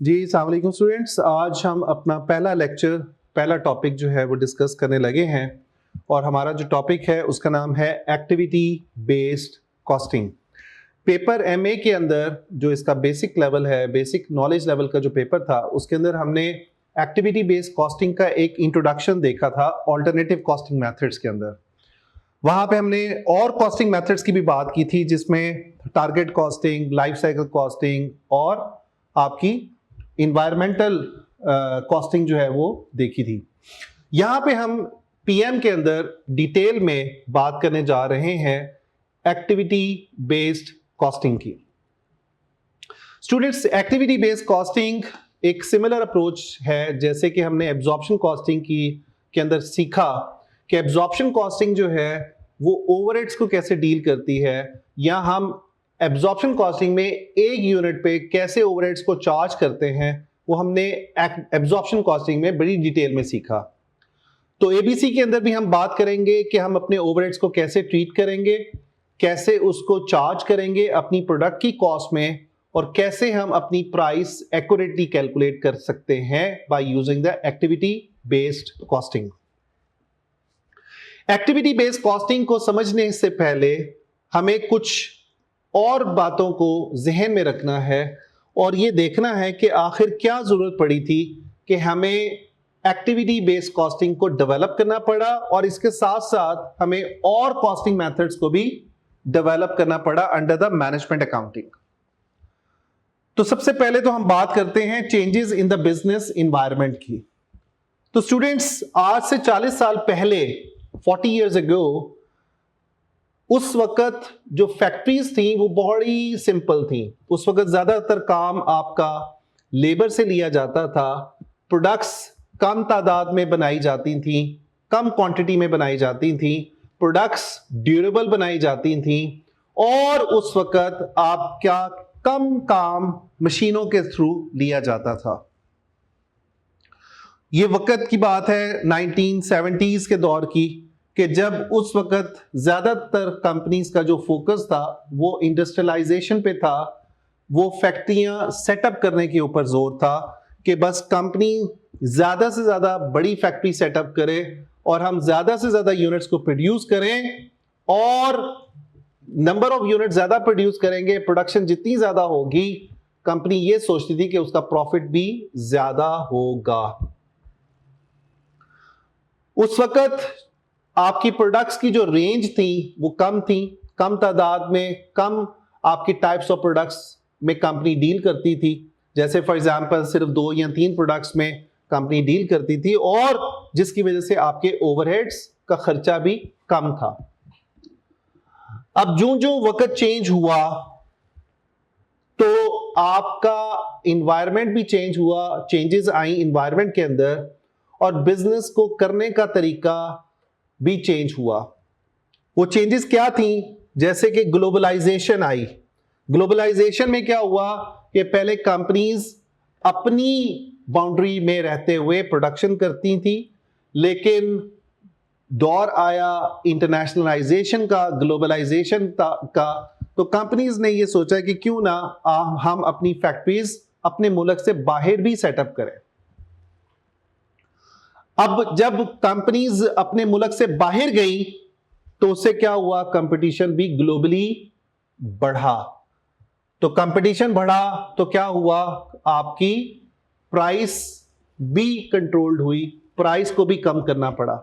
जी अस्सलाम वालेकुम स्टूडेंट्स। आज हम अपना पहला टॉपिक जो है वो डिस्कस करने लगे हैं और हमारा जो टॉपिक है उसका नाम है activity based costing. Paper MA के अंदर जो इसका बेसिक लेवल है, बेसिक नॉलेज लेवल का जो पेपर था, उसके अंदर हमने एक्टिविटी बेस्ड कॉस्टिंग का एक इंट्रोडक्शन देखा था ऑल्टरनेटिव कॉस्टिंग मेथड्स के अंदर। वहां पे हमने और कॉस्टिंग मेथड्स की भी बात की थी, जिसमें target costing, life cycle costing और आपकी इन्वायरमेंटल कॉस्टिंग जो है वो देखी थी। यहां पे हम पीएम के अंदर डिटेल में बात करने जा रहे हैं एक्टिविटी बेस्ड कॉस्टिंग की। स्टूडेंट्स, एक्टिविटी बेस्ड कॉस्टिंग एक सिमिलर अप्रोच है जैसे कि हमने एब्जॉर्प्शन कॉस्टिंग के अंदर सीखा कि एब्जॉर्प्शन कॉस्टिंग जो है वो ओवरहेड्स को कैसे डील करती है, या हम एब्जॉर्प्शन कॉस्टिंग में एक यूनिट पे कैसे ओवरहेड्स को चार्ज करते हैं, वो हमने एब्जॉर्प्शन कॉस्टिंग में बड़ी डिटेल में सीखा। तो एबीसी के अंदर भी हम बात करेंगे कि हम अपने ओवरहेड्स को कैसे ट्रीट करेंगे, कैसे उसको चार्ज करेंगे अपनी प्रोडक्ट की कॉस्ट में, और कैसे हम अपनी प्राइस एक्यूरेटली कैलकुलेट कर सकते हैं by using the activity based costing. Activity based costing को समझने से पहले हमें कुछ और बातों को जहन में रखना है और यह देखना है कि आखिर क्या जरूरत पड़ी थी कि हमें एक्टिविटी बेस्ड कॉस्टिंग को डेवलप करना पड़ा, और इसके साथ साथ हमें और कॉस्टिंग मेथड्स को भी डेवलप करना पड़ा अंडर द मैनेजमेंट अकाउंटिंग। तो सबसे पहले तो हम बात करते हैं changes in the business environment की। तो स्टूडेंट्स, आज से 40 साल पहले, 40 years ago, उस वक्त जो फैक्ट्रीज थी वो बहुत ही सिंपल थी। उस वक्त ज्यादातर काम आपका लेबर से लिया जाता था, प्रोडक्ट्स कम तादाद में बनाई जाती थी, कम क्वांटिटी में बनाई जाती थी, प्रोडक्ट्स ड्यूरेबल बनाई जाती थी, और उस वक्त आपका कम काम मशीनों के थ्रू लिया जाता था। ये वक्त की बात है 1970s के दौर की, कि जब उस वक्त ज्यादातर कंपनीज का जो फोकस था वो इंडस्ट्रियलाइजेशन पे था, वो फैक्ट्रियां सेटअप करने के ऊपर जोर था कि बस कंपनी ज्यादा से ज्यादा बड़ी फैक्ट्री सेटअप करे और हम ज्यादा से ज्यादा यूनिट्स को प्रोड्यूस करें, और नंबर ऑफ यूनिट ज्यादा प्रोड्यूस करेंगे, प्रोडक्शन जितनी ज्यादा होगी, कंपनी ये सोचती थी कि उसका प्रॉफिट भी ज्यादा होगा। उस वक्त आपकी प्रोडक्ट्स की जो रेंज थी वो कम थी, कम तादाद में, कम आपकी टाइप्स ऑफ प्रोडक्ट्स में कंपनी डील करती थी। जैसे फॉर एग्जांपल सिर्फ 2 या 3 प्रोडक्ट्स में कंपनी डील करती थी, और जिसकी वजह से आपके ओवरहेड्स का खर्चा भी कम था। अब जो जो वक्त चेंज हुआ तो आपका इन्वायरमेंट भी चेंज हुआ, चेंजेस आई इन्वायरमेंट के अंदर, और बिजनेस को करने का तरीका भी चेंज हुआ। वो चेंजेस क्या थी? जैसे कि ग्लोबलाइजेशन आई। ग्लोबलाइजेशन में क्या हुआ कि पहले कंपनीज अपनी बाउंड्री में रहते हुए प्रोडक्शन करती थी, लेकिन दौर आया इंटरनेशनलाइजेशन का, ग्लोबलाइजेशन का, तो कंपनीज ने ये सोचा कि क्यों ना हम अपनी फैक्ट्रीज अपने मुल्क से बाहर भी सेटअप करें। अब जब कंपनीज अपने मुल्क से बाहर गई तो उससे क्या हुआ? कंपटीशन भी ग्लोबली बढ़ा। तो कंपटीशन बढ़ा तो क्या हुआ? आपकी प्राइस भी कंट्रोल्ड हुई, प्राइस को भी कम करना पड़ा।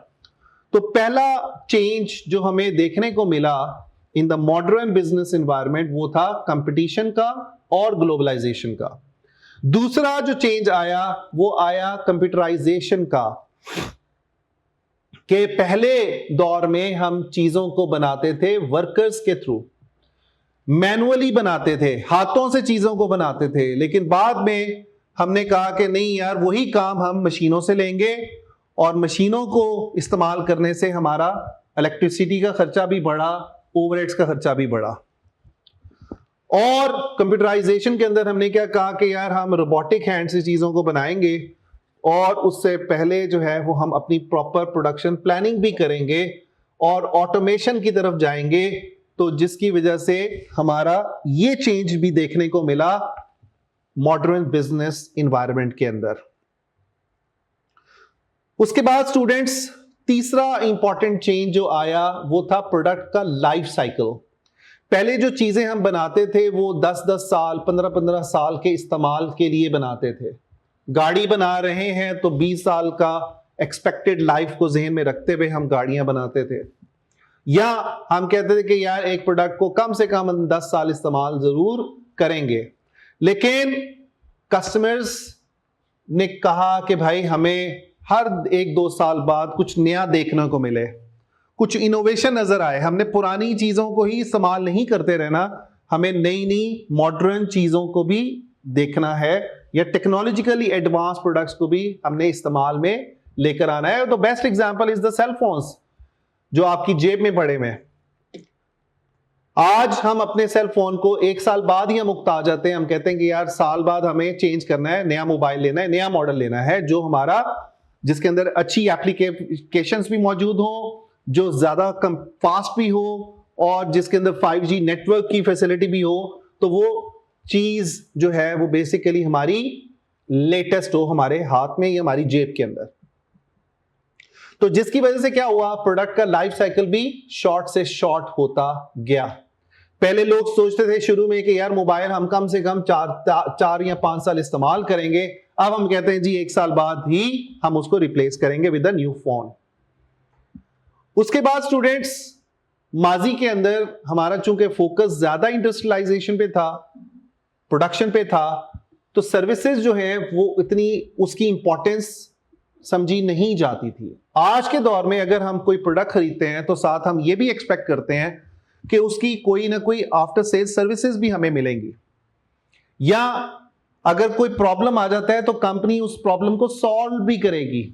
तो पहला चेंज जो हमें देखने को मिला in the modern business environment वो था कंपटीशन का और ग्लोबलाइजेशन का। दूसरा जो चेंज आया वो आया कंप्यूटराइजेशन का, कि पहले दौर में हम चीजों को बनाते थे वर्कर्स के थ्रू, मैनुअली बनाते थे, हाथों से चीजों को बनाते थे, लेकिन बाद में हमने कहा कि नहीं यार, वही काम हम मशीनों से लेंगे, और मशीनों को इस्तेमाल करने से हमारा इलेक्ट्रिसिटी का खर्चा भी बढ़ा, ओवरहेड्स का खर्चा भी बढ़ा। और कंप्यूटराइजेशन के अंदर हमने क्या कहा कि यार हम रोबोटिक हैंड से चीजों को बनाएंगे, और उससे पहले जो है वो हम अपनी प्रॉपर प्रोडक्शन प्लानिंग भी करेंगे और ऑटोमेशन की तरफ जाएंगे। तो जिसकी वजह से हमारा ये चेंज भी देखने को मिला मॉडर्न बिजनेस इन्वायरमेंट के अंदर। उसके बाद स्टूडेंट्स तीसरा इंपॉर्टेंट चेंज जो आया वो था प्रोडक्ट का लाइफ साइकिल। पहले जो चीजें हम बनाते थे वो 10-10 साल 15-15 साल के इस्तेमाल के लिए बनाते थे। गाड़ी बना रहे हैं तो 20 साल का एक्सपेक्टेड लाइफ को जहन में रखते हुए हम गाड़ियां बनाते थे, या हम कहते थे कि यार एक प्रोडक्ट को कम से कम 10 साल इस्तेमाल जरूर करेंगे। लेकिन कस्टमर्स ने कहा कि भाई हमें हर 1-2 साल बाद कुछ नया देखने को मिले, कुछ इनोवेशन नजर आए। हमने पुरानी चीजों को ही इस्तेमाल नहीं करते रहना, हमें नई नई मॉडर्न चीजों को भी देखना है, या टेक्नोलॉजिकली एडवांस प्रोडक्ट्स को भी हमने इस्तेमाल में लेकर आना है। तो best example is the cell phones जो आपकी जेब में पड़े हुए हैं। आज हम अपने सेल फोन को 1 साल बाद ही हम उकता जाते हैं, हम कहते हैं कि यार साल बाद हमें चेंज करना है, नया मोबाइल लेना है, नया मॉडल लेना है जो हमारा, जिसके अंदर अच्छी एप्लीकेशंस भी मौजूद हो, जो ज्यादा कम फास्ट भी हो, और जिसके अंदर 5G नेटवर्क की फैसिलिटी भी हो। तो वो चीज जो है वो बेसिकली हमारी लेटेस्ट हो हमारे हाथ में या हमारी जेब के अंदर। तो जिसकी वजह से क्या हुआ, प्रोडक्ट का लाइफ साइकिल भी शॉर्ट से शॉर्ट होता गया। पहले लोग सोचते थे शुरू में कि यार मोबाइल हम कम से कम 4 या 5 साल इस्तेमाल करेंगे, अब हम कहते हैं जी 1 साल बाद ही हम उसको रिप्लेस करेंगे विद अ न्यू फोन। उसके बाद स्टूडेंट्स माजी के अंदर हमारा चूंकि फोकस ज्यादा इंडस्ट्रियलाइजेशन पे था, प्रोडक्शन पे था, तो सर्विसेज जो है वो इतनी उसकी इंपॉर्टेंस समझी नहीं जाती थी। आज के दौर में अगर हम कोई प्रोडक्ट खरीदते हैं तो साथ हम ये भी एक्सपेक्ट करते हैं कि उसकी कोई ना कोई आफ्टर सेल सर्विसेज भी हमें मिलेंगी, या अगर कोई प्रॉब्लम आ जाता है तो कंपनी उस प्रॉब्लम को सॉल्व भी करेगी।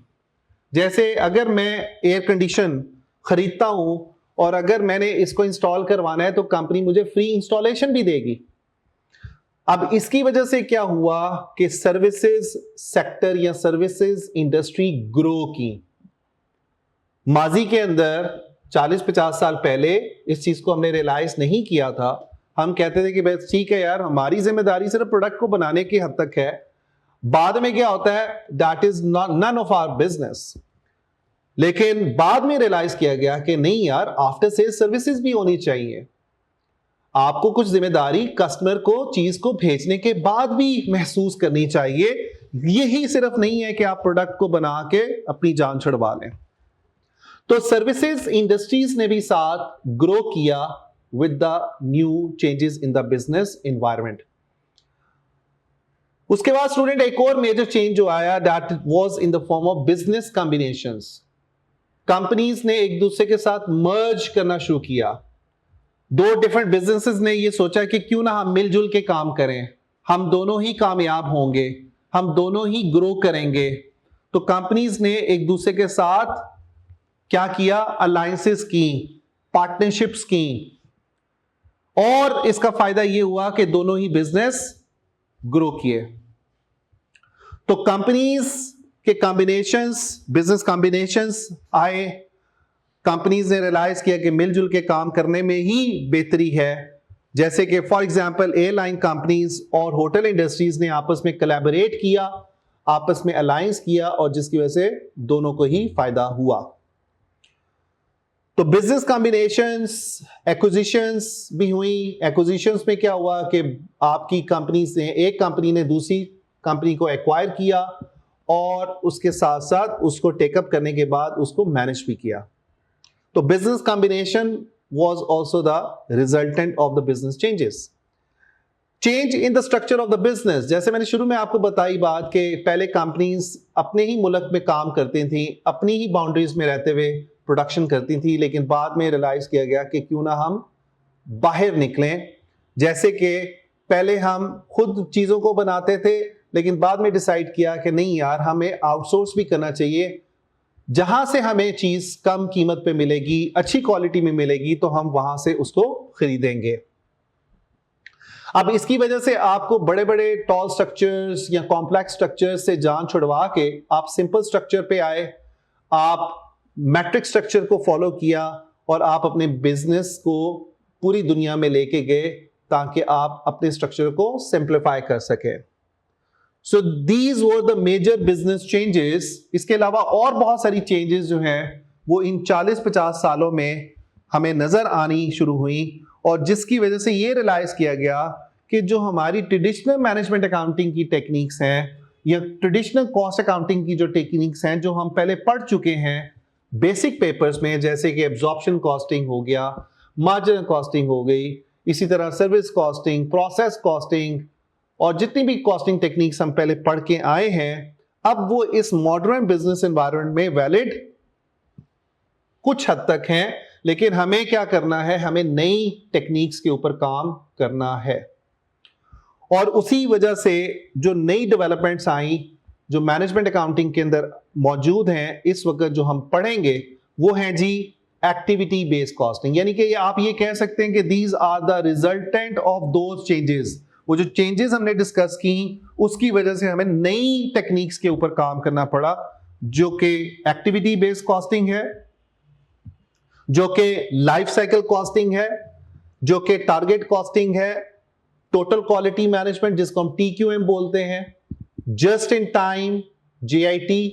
जैसे अगर मैं एयर कंडीशन खरीदता हूं और अगर मैंने इसको इंस्टॉल करवाना है तो कंपनी मुझे फ्री इंस्टॉलेशन भी देगी। अब इसकी वजह से क्या हुआ कि सर्विसेज सेक्टर या सर्विसेज इंडस्ट्री ग्रो की। माजी के अंदर 40-50 साल पहले इस चीज को हमने रियलाइज नहीं किया था। हम कहते थे कि बस ठीक है यार, हमारी जिम्मेदारी सिर्फ प्रोडक्ट को बनाने की हद तक है, बाद में क्या होता है that is none of our business. लेकिन बाद में रियलाइज किया गया कि नहीं यार, आफ्टर सेल सर्विसेज भी होनी चाहिए। आपको कुछ जिम्मेदारी कस्टमर को चीज को भेजने के बाद भी महसूस करनी चाहिए। यही सिर्फ नहीं है कि आप प्रोडक्ट को बना के अपनी जान छुड़वा लें। तो सर्विसेज इंडस्ट्रीज ने भी साथ ग्रो किया with the new changes in the business environment. उसके बाद स्टूडेंट एक और मेजर चेंज जो आया that was in the form of business combinations. Companies ने एक दूसरे के साथ मर्ज करना शुरू किया। 2 डिफरेंट बिजनेसेस ने ये सोचा कि क्यों ना हम मिलजुल के काम करें, हम दोनों ही कामयाब होंगे, हम दोनों ही ग्रो करेंगे। तो कंपनीज ने एक दूसरे के साथ क्या किया, अलायंसेस की, पार्टनरशिप्स की, और इसका फायदा यह हुआ कि दोनों ही बिजनेस ग्रो किए। तो कंपनीज के कॉम्बिनेशंस, बिजनेस कॉम्बिनेशंस आए। कंपनीज ने रियलाइज किया कि मिलजुल के काम करने में ही बेहतरी है। जैसे कि फॉर एग्जांपल एयरलाइन कंपनीज और होटल इंडस्ट्रीज ने आपस में कोलैबोरेट किया, आपस में अलायंस किया, और जिसकी वजह से दोनों को ही फायदा हुआ। तो बिजनेस कॉम्बिनेशंस, एक्विजिशंस भी हुई। एक्विजिशंस में क्या हुआ कि आपकी कंपनी से एक कंपनी ने दूसरी कंपनी को एक्वायर किया, और उसके साथ साथ उसको टेकअप करने के बाद उसको मैनेज भी किया। तो business combination was also the resultant of the business changes. Change in the structure of the business, जैसे मैंने शुरू में आपको बताई बात कि पहले कंपनीज अपने ही मुल्क में काम करती थी, अपनी ही बाउंड्रीज में रहते हुए प्रोडक्शन करती थी, लेकिन बाद में रियलाइज किया गया कि क्यों ना हम बाहर निकलें। जैसे कि पहले हम खुद चीज़ों को बनाते थे, लेकिन बाद में डिसाइड किया कि नहीं यार, हमें आउटसोर्स भी करना चाहिए। जहां से हमें चीज कम कीमत पे मिलेगी, अच्छी क्वालिटी में मिलेगी, तो हम वहां से उसको खरीदेंगे। अब इसकी वजह से आपको बड़े बड़े टॉल स्ट्रक्चर्स या कॉम्प्लेक्स स्ट्रक्चर्स से जान छुड़वा के आप सिंपल स्ट्रक्चर पे आए, आप मैट्रिक स्ट्रक्चर को फॉलो किया, और आप अपने बिजनेस को पूरी दुनिया में लेके गए ताकि आप अपने स्ट्रक्चर को सिंप्लीफाई कर सके। So these were the major business changes. इसके अलावा और बहुत सारी चेंजेस जो हैं वो इन 40-50 सालों में हमें नजर आनी शुरू हुई, और जिसकी वजह से ये रियलाइज किया गया कि जो हमारी ट्रेडिशनल मैनेजमेंट अकाउंटिंग की टेक्निक्स हैं या ट्रेडिशनल कॉस्ट अकाउंटिंग की जो टेक्निक्स हैं जो हम पहले पढ़ चुके हैं बेसिक पेपर्स में, जैसे कि एब्जॉर्प्शन कॉस्टिंग हो गया, मार्जिनल कॉस्टिंग हो गई, इसी तरह सर्विस कॉस्टिंग, प्रोसेस कॉस्टिंग, और जितनी भी कॉस्टिंग टेक्निक्स हम पहले पढ़ के आए हैं, अब वो इस मॉडर्न बिजनेस एनवायरनमेंट में वैलिड कुछ हद तक हैं। लेकिन हमें क्या करना है, हमें नई टेक्निक्स के ऊपर काम करना है। और उसी वजह से जो नई डेवलपमेंट्स आई जो मैनेजमेंट अकाउंटिंग के अंदर मौजूद हैं इस वक्त जो हम पढ़ेंगे, वो हैं जी एक्टिविटी बेस्ड कॉस्टिंग। यानी कि आप ये कह सकते हैं कि these are the resultant of those changes. वो जो चेंजेस हमने डिस्कस की उसकी वजह से हमें नई टेक्निक्स के ऊपर काम करना पड़ा, जो कि एक्टिविटी बेस्ड कॉस्टिंग है, जो कि लाइफ साइकिल कॉस्टिंग है, जो कि टारगेट कॉस्टिंग है, टोटल क्वालिटी मैनेजमेंट जिसको हम TQM बोलते हैं, जस्ट इन टाइम, JIT,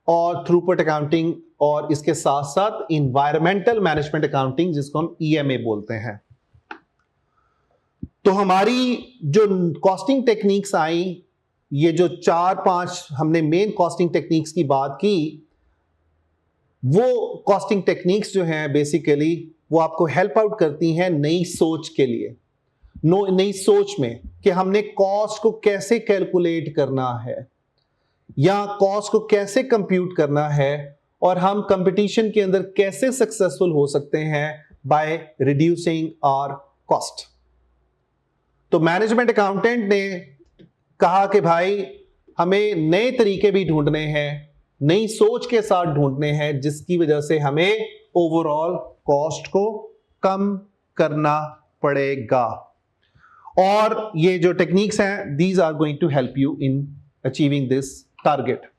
और थ्रूपुट अकाउंटिंग, और इसके साथ साथ इन्वायरमेंटल मैनेजमेंट अकाउंटिंग जिसको हम EMA बोलते हैं। तो हमारी जो कॉस्टिंग टेक्निक्स आई, ये जो 4-5 हमने मेन कॉस्टिंग टेक्निक्स की बात की, वो कॉस्टिंग टेक्निक्स जो हैं बेसिकली वो आपको हेल्प आउट करती हैं नई सोच के लिए, नई सोच में कि हमने कॉस्ट को कैसे कैलकुलेट करना है या कॉस्ट को कैसे कंप्यूट करना है, और हम कंपटीशन के अंदर कैसे सक्सेसफुल हो सकते हैं बाय रिड्यूसिंग आवर कॉस्ट। तो मैनेजमेंट अकाउंटेंट ने कहा कि भाई हमें नए तरीके भी ढूंढने हैं, नई सोच के साथ ढूंढने हैं, जिसकी वजह से हमें ओवरऑल कॉस्ट को कम करना पड़ेगा। और ये जो टेक्निक्स हैं these are going to help you in achieving this target.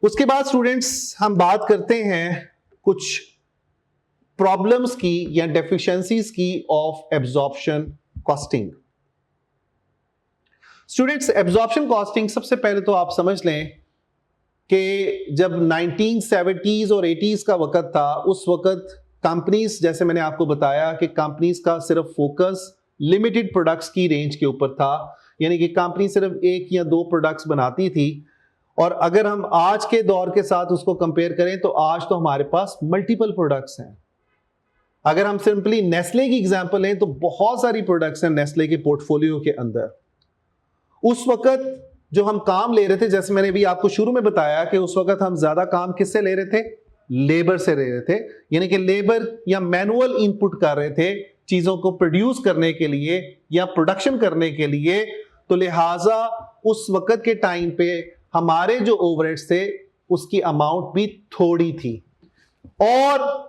उसके बाद स्टूडेंट्स हम बात करते हैं कुछ प्रॉब्लम्स की या डेफिशिएंसीज की of absorption costing. Students, absorption costing सबसे पहले तो आप समझ लें कि जब 1970s और 80s का वक्त था, उस वक्त कंपनीज, जैसे मैंने आपको बताया कि कंपनीज का सिर्फ फोकस लिमिटेड प्रोडक्ट्स की रेंज के ऊपर था, यानी कि कंपनी सिर्फ 1 या 2 प्रोडक्ट्स बनाती थी। और अगर हम आज के दौर के साथ उसको कंपेयर करें तो आज तो हमारे पास मल्टीपल प्रोडक्ट्स हैं। अगर हम सिंपली नेस्ले की एग्जांपल लें तो बहुत सारी प्रोडक्ट्स हैं नेस्ले के पोर्टफोलियो के अंदर। उस वक्त जो हम काम ले रहे थे, जैसे मैंने भी आपको शुरू में बताया कि उस वक्त हम ज्यादा काम किससे ले रहे थे, लेबर से ले रहे थे, यानी कि लेबर या मैनुअल इनपुट कर रहे थे चीजों को प्रोड्यूस करने के लिए या प्रोडक्शन करने के लिए। तो लिहाजा उस वक्त के टाइम पे हमारे जो ओवरहेड्स थे उसकी अमाउंट भी थोड़ी थी, और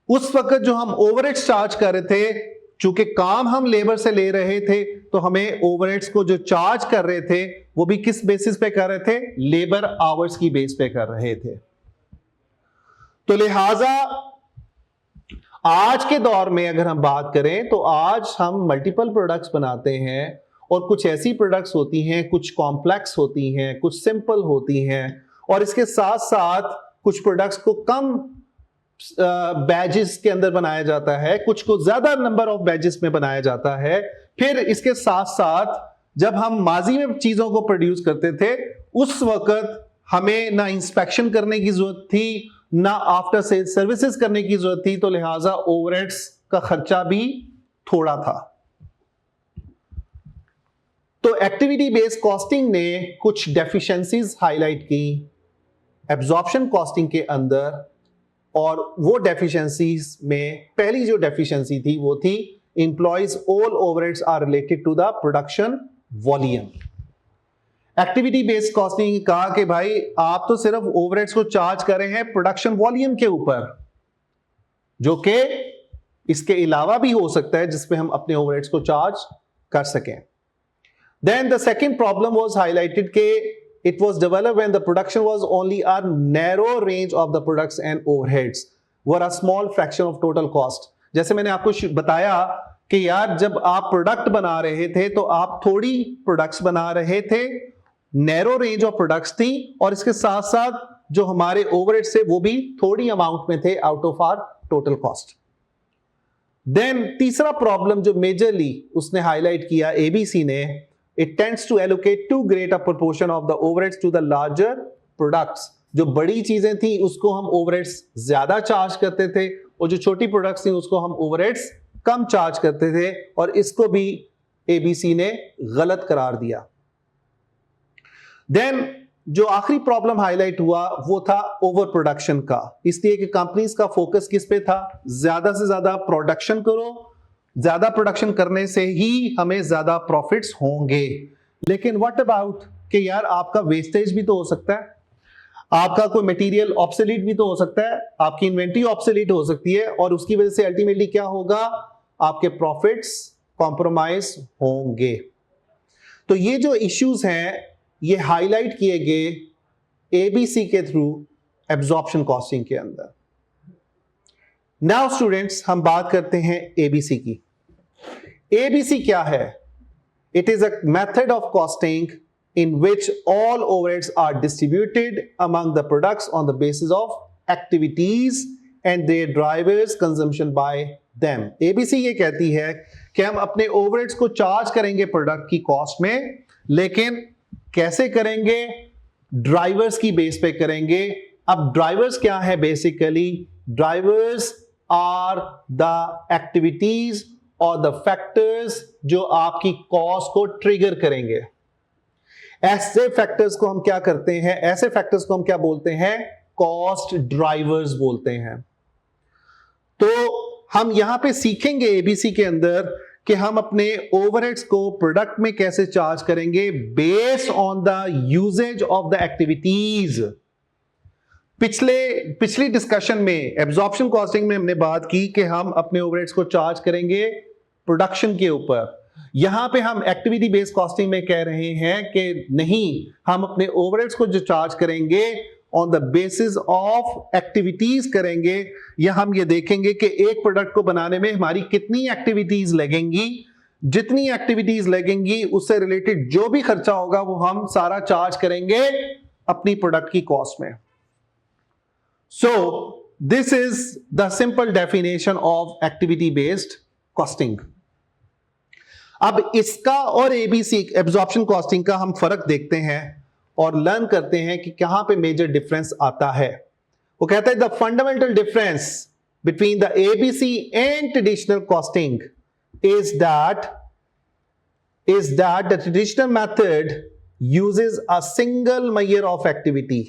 उस वक्त जो हम ओवरहेड्स चार्ज कर रहे थे, चूंकि काम हम लेबर से ले रहे थे, तो हमें ओवरहेड्स को जो चार्ज कर रहे थे वो भी किस बेसिस पे कर रहे थे, लेबर आवर्स की बेस पे कर रहे थे। तो लिहाजा आज के दौर में अगर हम बात करें तो आज हम मल्टीपल प्रोडक्ट्स बनाते हैं, और कुछ ऐसी प्रोडक्ट्स होती हैं, कुछ कॉम्प्लेक्स होती हैं, कुछ सिंपल होती हैं, और इसके साथ साथ कुछ प्रोडक्ट्स को कम बैजेस के अंदर बनाया जाता है, कुछ को ज्यादा नंबर ऑफ बैजेस में बनाया जाता है। फिर इसके साथ साथ जब हम माजी में चीजों को प्रोड्यूस करते थे उस वक्त हमें ना इंस्पेक्शन करने की जरूरत थी, ना आफ्टर सेल सर्विसेज करने की जरूरत थी, तो लिहाजा ओवरहेड्स का खर्चा भी थोड़ा था। तो एक्टिविटी बेस्ड कॉस्टिंग ने कुछ डेफिशिएंसीज हाईलाइट की एब्जॉर्प्शन कॉस्टिंग के अंदर, और वो डेफिशिएंसीज में पहली जो डेफिशिएंसी थी वो थी employees all overheads are related to the production volume. Activity based costing कहा कि भाई आप तो सिर्फ ओवरहेड्स को चार्ज कर रहे हैं प्रोडक्शन वॉल्यूम के ऊपर, जो कि इसके अलावा भी हो सकता है जिसमें हम अपने ओवरहेड्स को चार्ज कर सकें। Then the second problem was highlighted कि it was developed when the production was only a narrow range of the products and overheads were a small fraction of total cost। जैसे मैंने आपको बताया कि यार जब आप प्रोडक्ट बना रहे थे तो आप थोड़ी प्रोडक्ट्स बना रहे थे, नैरो रेंज ऑफ प्रोडक्ट्स थी, और इसके साथ साथ जो हमारे ओवरहेड्स थे वो भी थोड़ी अमाउंट में थे out of our total cost. Then तीसरा प्रॉब्लम जो मेजरली उसने हाईलाइट किया एबीसी ने, it tends to allocate too great a proportion of the overheads to the larger products. जो बड़ी चीजें थी उसको हम ओवरहेड्स ज्यादा चार्ज करते थे, और जो छोटी प्रोडक्ट्स थी उसको हम ओवरहेड्स कम चार्ज करते थे, और इसको भी एबीसी ने गलत करार दिया। देन जो आखिरी प्रॉब्लम हाईलाइट हुआ वो था ओवर प्रोडक्शन का, इसलिए कि कंपनीज का फोकस किस पे था, ज्यादा से ज्यादा प्रोडक्शन करो, ज्यादा प्रोडक्शन करने से ही हमें ज्यादा प्रॉफिट्स होंगे। लेकिन व्हाट अबाउट कि यार आपका वेस्टेज भी तो हो सकता है, आपका कोई मटेरियल ऑब्सोलीट भी तो हो सकता है, आपकी इन्वेंट्री ऑब्सोलीट हो सकती है, और उसकी वजह से अल्टीमेटली क्या होगा, आपके प्रॉफिट्स कॉम्प्रोमाइज होंगे। तो ये जो इश्यूज हैं ये हाईलाइट किए गए एबीसी के थ्रू एब्जॉर्प्शन कॉस्टिंग के अंदर। नाउ स्टूडेंट्स हम बात करते हैं एबीसी की। एबीसी क्या है? It is a method of costing in which all overheads are distributed among the products on the basis of activities and their drivers consumption by them. ABC ये कहती है कि हम अपने overheads को चार्ज करेंगे प्रोडक्ट की कॉस्ट में, लेकिन कैसे करेंगे? ड्राइवर्स की बेस पे करेंगे। अब ड्राइवर्स क्या है? Basically drivers are the activities और द फैक्टर्स जो आपकी कॉस्ट को ट्रिगर करेंगे। ऐसे फैक्टर्स को हम क्या करते हैं? ऐसे फैक्टर्स को हम क्या बोलते हैं? कॉस्ट ड्राइवर्स बोलते हैं। तो हम यहां पे सीखेंगे एबीसी के अंदर कि हम अपने ओवरहेड्स को प्रोडक्ट में कैसे चार्ज करेंगे based on the usages of the activities. पिछली डिस्कशन में एब्जॉर्प्शन कॉस्टिंग में हमने बात की कि हम अपने ओवरहेड्स को चार्ज करेंगे प्रोडक्शन के ऊपर। यहां पे हम एक्टिविटी बेस्ड कॉस्टिंग में कह रहे हैं कि नहीं, हम अपने ओवरहेड्स को जो चार्ज करेंगे on the basis of activities करेंगे, या हम ये देखेंगे कि एक प्रोडक्ट को बनाने में हमारी कितनी एक्टिविटीज लगेंगी, जितनी एक्टिविटीज लगेंगी उससे रिलेटेड जो भी खर्चा होगा वो हम सारा चार्ज करेंगे अपनी प्रोडक्ट की कॉस्ट में। So this is the simple definition of activity based costing. अब इसका और एबीसी एब्जॉर्प्शन कॉस्टिंग का हम फर्क देखते हैं और लर्न करते हैं कि कहां पे मेजर डिफरेंस आता है। वो कहता है the fundamental difference between the ABC and traditional costing is that the traditional method uses a single measure of activity.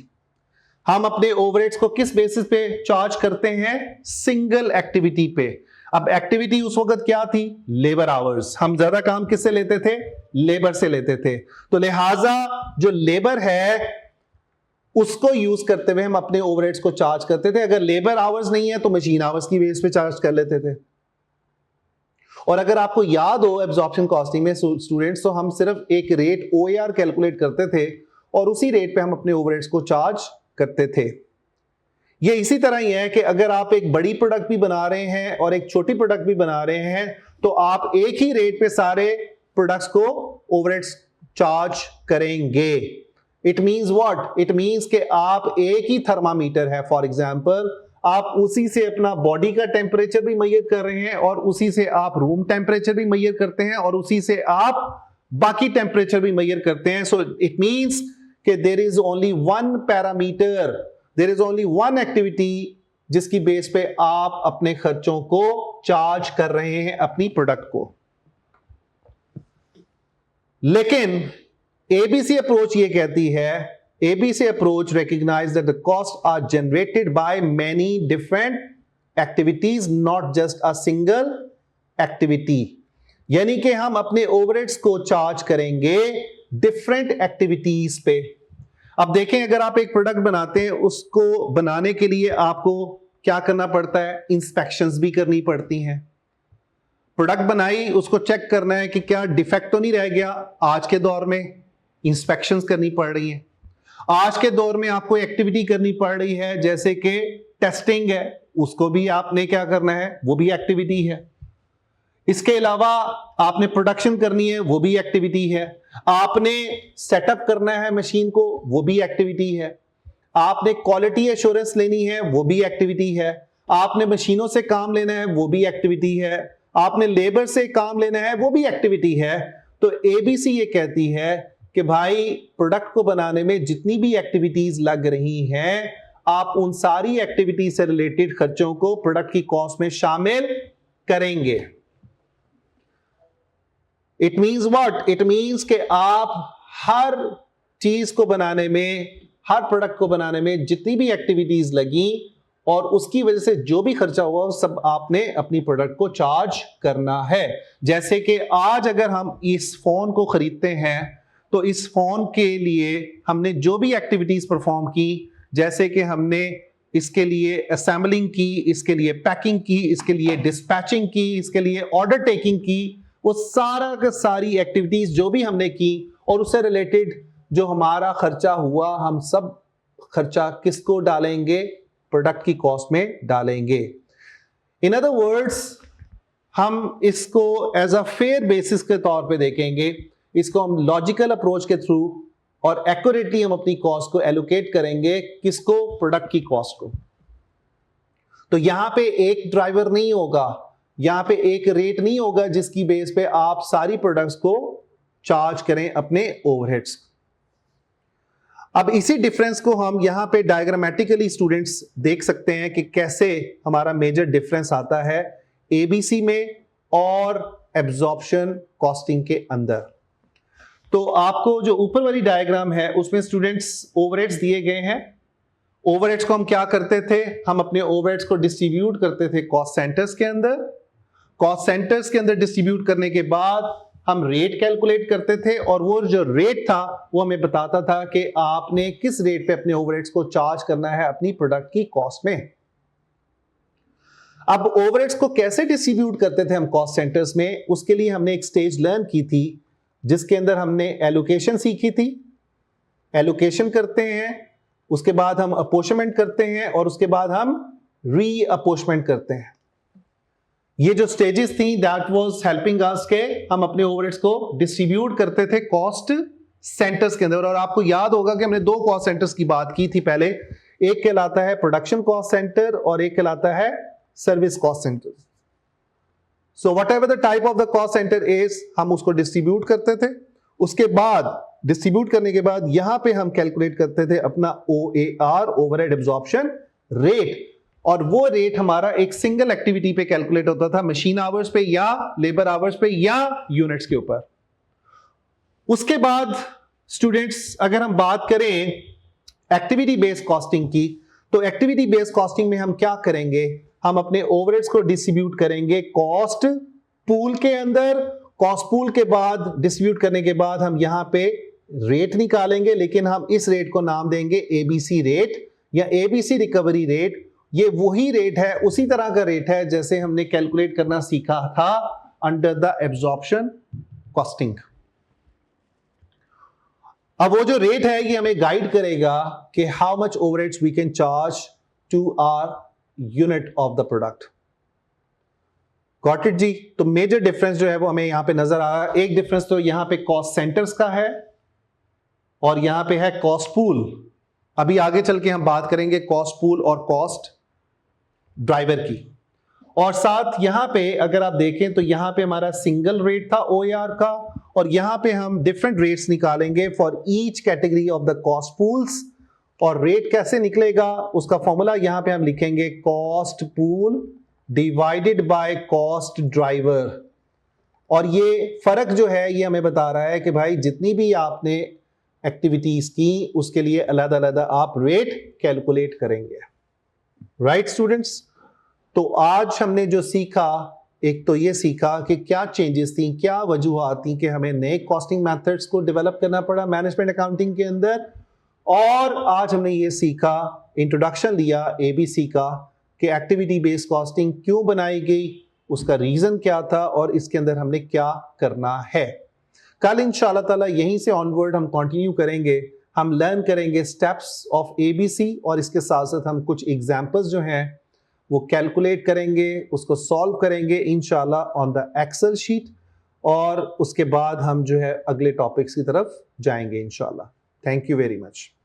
हम अपने ओवरहेड्स को किस बेसिस पे चार्ज करते हैं? सिंगल एक्टिविटी पे। अब एक्टिविटी उस वक्त क्या थी? Labour hours. हम ज्यादा काम किससे लेते थे? लेबर से लेते थे। तो लिहाजा जो लेबर है उसको यूज करते हुए हम अपने ओवरहेड्स को चार्ज करते थे। अगर लेबर आवर्स नहीं है तो मशीन आवर्स की बेस पे चार्ज कर लेते थे। और अगर आपको याद हो एब्जॉर्प्शन कॉस्टिंग में स्टूडेंट्स, तो हम सिर्फ एक रेट OAR कैलकुलेट करते थे और उसी रेट पे हम अपने ओवरहेड्स को चार्ज करते थे। ये इसी तरह ही है कि अगर आप एक बड़ी प्रोडक्ट भी बना रहे हैं और एक छोटी प्रोडक्ट भी बना रहे हैं तो आप एक ही रेट पे सारे प्रोडक्ट्स को ओवरहेड्स चार्ज करेंगे। It means what? It means कि आप एक ही थर्मामीटर है, फॉर एग्जांपल, आप उसी से अपना बॉडी का टेम्परेचर भी मेजर कर रहे हैं और उसी से आप रूम टेम्परेचर भी मेजर करते हैं और उसी से आप बाकी टेम्परेचर भी मेजर करते हैं। सो इट मींस कि there is only one parameter, there is only one activity जिसकी बेस पे आप अपने खर्चों को चार्ज कर रहे हैं अपनी प्रोडक्ट को। लेकिन एबीसी अप्रोच ये कहती है, ABC approach recognise that the cost are generated by many different activities, not just a single activity. यानी कि हम अपने ओवरहेड्स को चार्ज करेंगे डिफरेंट एक्टिविटीज पे। अब देखें, अगर आप एक प्रोडक्ट बनाते हैं, उसको बनाने के लिए आपको क्या करना पड़ता है? इंस्पेक्शंस भी करनी पड़ती हैं। प्रोडक्ट बनाई, उसको चेक करना है कि क्या डिफेक्ट तो नहीं रह गया। आज के दौर में इंस्पेक्शंस करनी पड़ रही हैं। आज के दौर में आपको एक्टिविटी करनी पड़ रही है जैसे कि टेस्टिंग है, उसको भी आपने क्या करना है, वो भी एक्टिविटी है। इसके अलावा आपने प्रोडक्शन करनी है, वो भी एक्टिविटी है। आपने सेटअप करना है मशीन को, वो भी एक्टिविटी है। आपने क्वालिटी एश्योरेंस लेनी है, वो भी एक्टिविटी है। आपने मशीनों से काम लेना है, वो भी एक्टिविटी है। आपने लेबर से काम लेना है, वो भी एक्टिविटी है। तो एबीसी ये कहती है कि भाई प्रोडक्ट को बनाने में जितनी भी एक्टिविटीज लग रही हैं, आप उन सारी एक्टिविटी से रिलेटेड खर्चों को प्रोडक्ट की कॉस्ट में शामिल करेंगे। It means what? It means कि आप हर चीज को बनाने में, हर प्रोडक्ट को बनाने में जितनी भी एक्टिविटीज लगी और उसकी वजह से जो भी खर्चा हुआ वो सब आपने अपनी प्रोडक्ट को चार्ज करना है। जैसे कि आज अगर हम इस फोन को खरीदते हैं तो इस फोन के लिए हमने जो भी एक्टिविटीज परफॉर्म की, जैसे कि हमने इसके लिए असेंबलिंग की, इसके लिए पैकिंग की, इसके लिए डिस्पैचिंग की, इसके लिए ऑर्डर टेकिंग की, वो सारा का सारी एक्टिविटीज जो भी हमने की और उससे रिलेटेड जो हमारा खर्चा हुआ, हम सब खर्चा किसको डालेंगे? प्रोडक्ट की कॉस्ट में डालेंगे। इन अदर वर्ड्स, हम इसको एज अ फेयर बेसिस के तौर पे देखेंगे। इसको हम लॉजिकल अप्रोच के थ्रू और एक्यूरेटली हम अपनी कॉस्ट को एलोकेट करेंगे। किसको? प्रोडक्ट की कॉस्ट को। तो यहां पे एक ड्राइवर नहीं होगा, यहां पे एक रेट नहीं होगा जिसकी बेस पे आप सारी प्रोडक्ट्स को चार्ज करें अपने ओवरहेड्स। अब इसी डिफरेंस को हम यहां पे डायग्रामेटिकली स्टूडेंट्स देख सकते हैं कि कैसे हमारा मेजर डिफरेंस आता है एबीसी में और एब्जॉर्प्शन कॉस्टिंग के अंदर। तो आपको जो ऊपर वाली डायग्राम है उसमें स्टूडेंट्स ओवरहेड्स दिए गए हैं। ओवरहेड्स को हम क्या करते थे? हम अपने ओवरहेड्स को डिस्ट्रीब्यूट करते थे कॉस्ट सेंटर्स के अंदर। कॉस्ट सेंटर्स के अंदर डिस्ट्रीब्यूट करने के बाद हम रेट कैलकुलेट करते थे और वो जो रेट था वो हमें बताता था कि आपने किस रेट पे अपने ओवरहेड्स को चार्ज करना है अपनी प्रोडक्ट की कॉस्ट में। अब ओवरहेड्स को कैसे डिस्ट्रीब्यूट करते थे हम कॉस्ट सेंटर्स में, उसके लिए हमने एक स्टेज लर्न की थी जिसके अंदर हमने एलोकेशन सीखी थी। एलोकेशन करते हैं, उसके बाद हम अपोर्शनमेंट करते हैं और उसके बाद हम री अपोर्शनमेंट करते हैं। ये जो स्टेजेस थी दैट वाज हेल्पिंग अस के हम अपने ओवरहेड्स को डिस्ट्रीब्यूट करते थे कॉस्ट सेंटर्स के अंदर। और आपको याद होगा कि हमने दो कॉस्ट सेंटर्स की बात की थी पहले, एक कहलाता है प्रोडक्शन कॉस्ट सेंटर और एक कहलाता है service cost centre. So what ever the type of the cost centre is, हम उसको डिस्ट्रीब्यूट करते थे। उसके बाद डिस्ट्रीब्यूट करने के बाद यहां पे हम कैलकुलेट करते थे अपना OAR, ओवरहेड एब्जॉर्प्शन रेट, और वो रेट हमारा एक सिंगल एक्टिविटी पे कैलकुलेट होता था, मशीन आवर्स पे या लेबर आवर्स पे या यूनिट्स के ऊपर। उसके बाद स्टूडेंट्स अगर हम बात करें एक्टिविटी बेस्ड कॉस्टिंग की, तो एक्टिविटी बेस्ड कॉस्टिंग में हम क्या करेंगे? हम अपने ओवरहेड्स को डिस्ट्रीब्यूट करेंगे कॉस्ट पूल के अंदर। कॉस्ट पूल के बाद डिस्ट्रीब्यूट करने के बाद हम यहां पे रेट निकालेंगे, लेकिन हम इस रेट को नाम देंगे एबीसी रेट या एबीसी रिकवरी रेट। ये वही रेट है, उसी तरह का रेट है जैसे हमने कैलकुलेट करना सीखा था अंडर द एब्जॉर्प्शन कॉस्टिंग। अब वो जो रेट है ये हमें गाइड करेगा कि how much overheads we can charge to our unit of the product. Got it जी? तो मेजर डिफरेंस जो है वो हमें यहां पे नजर आ रहा है। एक डिफरेंस तो यहां पे कॉस्ट सेंटर्स का है और यहां पे है कॉस्ट पूल। अभी आगे चल के हम बात करेंगे कॉस्ट पूल और कॉस्ट ड्राइवर की। और साथ यहां पे अगर आप देखें तो यहां पे हमारा सिंगल रेट था OAR का, और यहां पे हम डिफरेंट रेट्स निकालेंगे for each category of the cost pools. और रेट कैसे निकलेगा उसका फॉर्मूला यहां पे हम लिखेंगे cost pool divided by cost driver. और ये फर्क जो है ये हमें बता रहा है कि भाई जितनी भी आपने एक्टिविटीज की उसके लिए अलग अलग आप रेट कैलकुलेट करेंगे। Right students? तो आज हमने जो सीखा, एक तो ये सीखा कि क्या चेंजेस थी, क्या वजूहात थी कि हमें नए कॉस्टिंग मेथड्स को डेवलप करना पड़ा मैनेजमेंट अकाउंटिंग के अंदर। और आज हमने ये सीखा, इंट्रोडक्शन लिया एबीसी का, कि एक्टिविटी बेस्ड कॉस्टिंग क्यों बनाई गई, उसका रीजन क्या था और इसके अंदर हमने क्या करना है। कल इंशाल्लाह ताला यहीं से ऑनवर्ड हम कंटिन्यू करेंगे, हम लर्न करेंगे स्टेप्स ऑफ एबीसी और इसके साथ साथ हम कुछ एग्जांपल्स जो हैं वो कैलकुलेट करेंगे, उसको सॉल्व करेंगे इंशाल्लाह ऑन द एक्सेल शीट, और उसके बाद हम जो है अगले टॉपिक्स की तरफ जाएंगे इंशाल्लाह। Thank you very much.